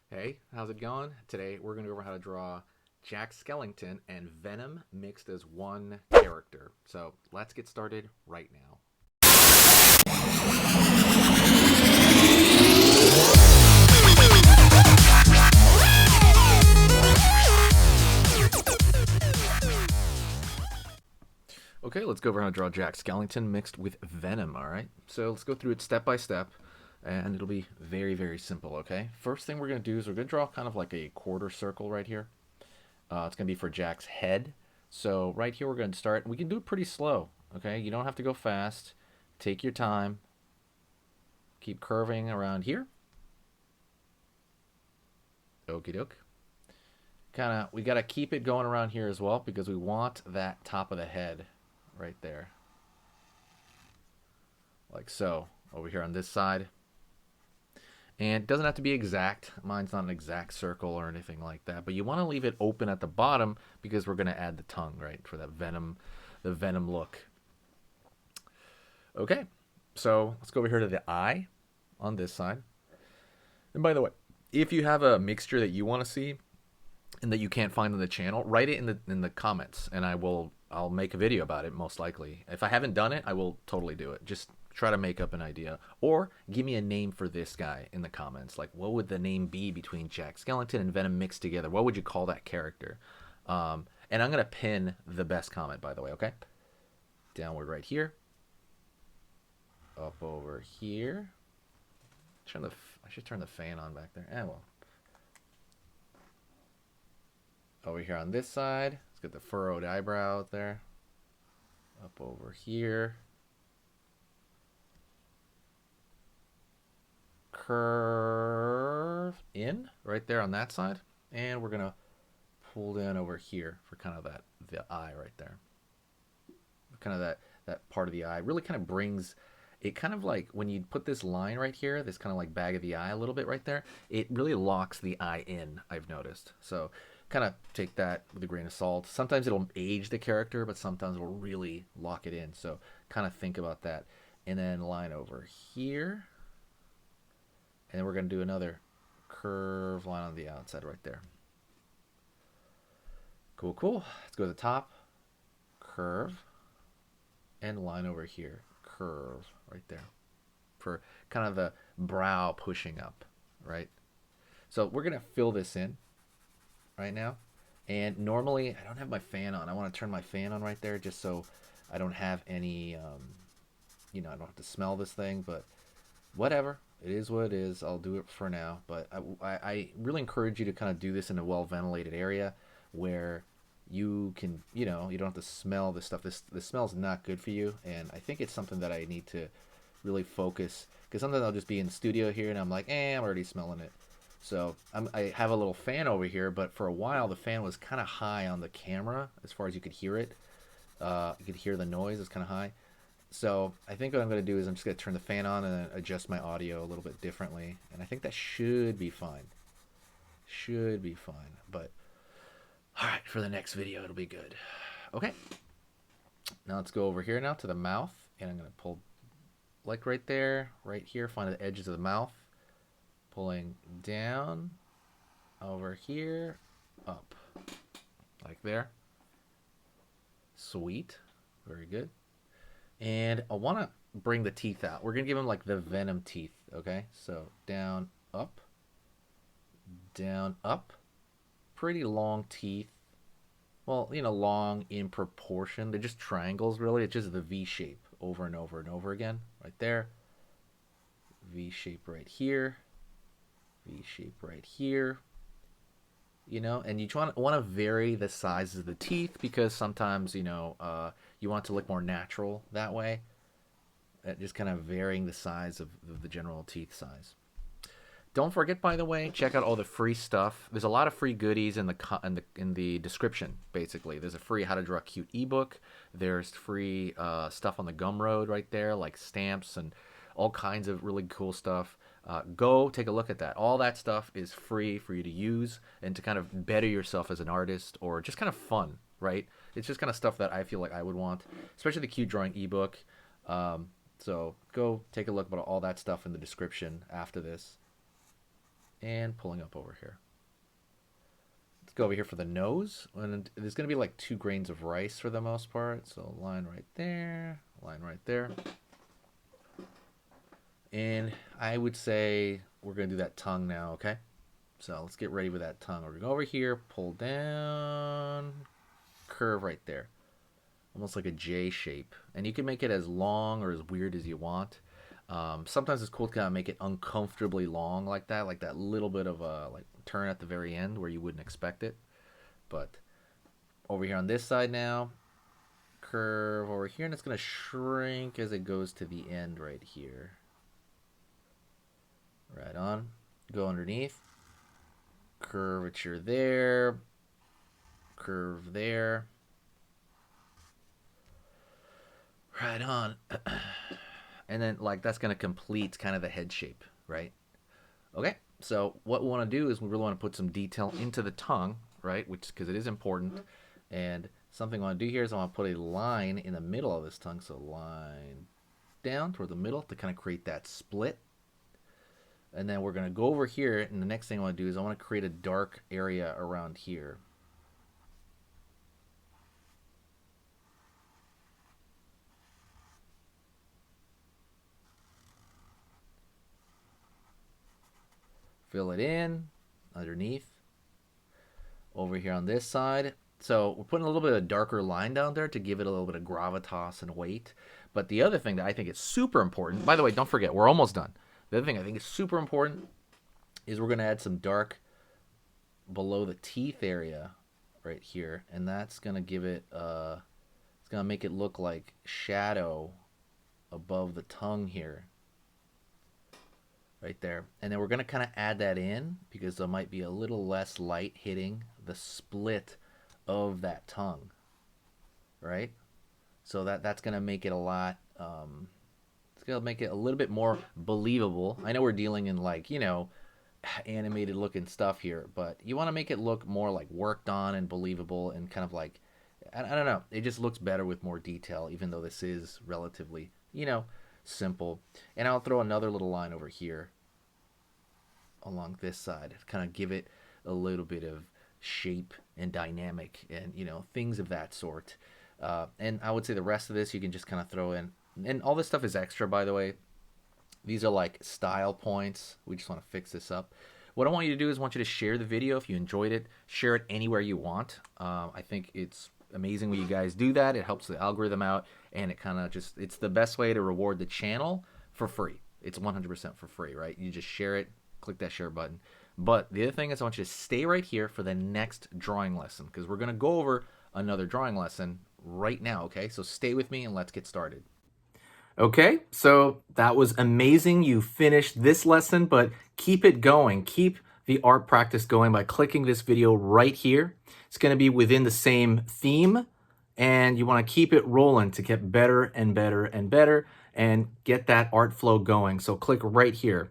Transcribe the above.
Hey, how's it going? Today we're going to go over how to draw Jack Skellington and Venom mixed as one character. So let's get started right now. Okay, let's go over how to draw Jack Skellington mixed with Venom, alright? So let's go through it step by step, and it'll be very, very simple, okay? First thing we're going to do is we're going to draw kind of like a quarter circle right here. It's going to be for Jack's head. So right here we're going to start. We can do it pretty slow, okay? You don't have to go fast. Take your time. Keep curving around here. Okie doke. We got to keep it going around here as well because we want that top of the head right there. Like so. Over here on this side. And it doesn't have to be exact. Mine's not an exact circle or anything like that. But you want to leave it open at the bottom because we're going to add the tongue, right? For that the Venom look. Okay. So let's go over here to the eye on this side. And by the way, if you have a mixture that you want to see and that you can't find on the channel, write it in the comments and I'll make a video about it most likely. If I haven't done it, I will totally do it. Just try to make up an idea or give me a name for this guy in the comments. Like what would the name be between Jack Skellington and Venom mixed together? What would you call that character? And I'm going to pin the best comment, by the way, okay? Downward right here. Up over here. I should turn the fan on back there. Well. Over here on this side, let's get the furrowed eyebrow out there. Up over here. Curve in right there on that side. And we're going to pull down over here for kind of the eye right there. Kind of that part of the eye really kind of brings it kind of like when you put this line right here, this kind of like bag of the eye a little bit right there, it really locks the eye in, I've noticed. So kind of take that with a grain of salt. Sometimes it'll age the character, but sometimes it'll really lock it in. So kind of think about that. And then line over here. And then we're going to do another curve line on the outside right there. Cool, cool. Let's go to the top. Curve. And line over here. Curve right there. For kind of the brow pushing up, right? So we're going to fill this in right now. And normally, I don't have my fan on. I want to turn my fan on right there just so I don't have any, I don't have to smell this thing, but whatever. It is what it is. I'll do it for now. But I really encourage you to kind of do this in a well-ventilated area where you can, you don't have to smell this stuff. This smells not good for you. And I think it's something that I need to really focus. Because sometimes I'll just be in the studio here and I'm like, I'm already smelling it. So I have a little fan over here, but for a while the fan was kind of high on the camera as far as you could hear it. You could hear the noise. It's kind of high. So I think what I'm going to do is I'm just going to turn the fan on and adjust my audio a little bit differently. And I think that should be fine. Should be fine. But all right, for the next video, it'll be good. Okay. Now let's go over here now to the mouth. And I'm going to pull like right there, right here, find the edges of the mouth. Pulling down over here, up, like there. Sweet. Very good. And I want to bring the teeth out. We're going to give them like the Venom teeth, okay? So down, up, down, up. Pretty long teeth. Well, long in proportion. They're just triangles, really. It's just the V shape over and over and over again. Right there. V shape right here. V shape right here. And you want to vary the size of the teeth because sometimes, you want it to look more natural that way. Just kind of varying the size of the general teeth size. Don't forget, by the way, check out all the free stuff. There's a lot of free goodies in the description, basically. There's a free How to Draw Cute ebook. There's free stuff on the Gumroad right there, like stamps and all kinds of really cool stuff. Go take a look at that. All that stuff is free for you to use and to kind of better yourself as an artist or just kind of fun, right? It's just kind of stuff that I feel like I would want, especially the Cute Drawing ebook. So go take a look at all that stuff in the description after this. and pulling up over here. Let's go over here for the nose. And there's going to be like 2 grains of rice for the most part. So line right there, line right there. And I would say we're going to do that tongue now, okay? So let's get ready with that tongue. We're going to go over here, pull down, curve right there. Almost like a J shape. And you can make it as long or as weird as you want. Sometimes it's cool to kind of make it uncomfortably long like that little bit of a like turn at the very end where you wouldn't expect it. But over here on this side now, curve over here, and it's going to shrink as it goes to the end right here. Right on. Go underneath. Curvature there. Curve there. Right on. And then like that's going to complete kind of the head shape, right? Okay. So what we want to do is we really want to put some detail into the tongue, right? Which because it is important. And something I want to do here is I want to put a line in the middle of this tongue. So line down toward the middle to kind of create that split. And then we're going to go over here, and the next thing I want to do is I want to create a dark area around here. Fill it in underneath. Over here on this side. So we're putting a little bit of a darker line down there to give it a little bit of gravitas and weight. But the other thing that I think is super important, by the way, don't forget, we're almost done. The other thing I think is super important is we're going to add some dark below the teeth area right here. And that's going to give it, it's going to make it look like shadow above the tongue here. Right there. And then we're going to kind of add that in because there might be a little less light hitting the split of that tongue. Right? So that's going to make it a lot, it's going to make it a little bit more believable. I know we're dealing in like, you know, animated looking stuff here, but you want to make it look more like worked on and believable and kind of like, I don't know, it just looks better with more detail, even though this is relatively, you know, simple. And I'll throw another little line over here along this side to kind of give it a little bit of shape and dynamic and, you know, things of that sort. And I would say the rest of this you can just kind of throw in. And all this stuff is extra, by the way. These are like style points. We just want to fix this up. What I want you to do is I want you to share the video if you enjoyed it. Share it anywhere you want. I think it's amazing when you guys do that. It helps the algorithm out, and it kind of just, it's the best way to reward the channel for free. It's 100% for free, right? You just share it, click that share button. But the other thing is I want you to stay right here for the next drawing lesson because we're going to go over another drawing lesson right now, okay? So stay with me and let's get started. Okay, so that was amazing. You finished this lesson, but keep it going. Keep the art practice going by clicking this video right here. It's going to be within the same theme, and you want to keep it rolling to get better and better and better and get that art flow going. So click right here.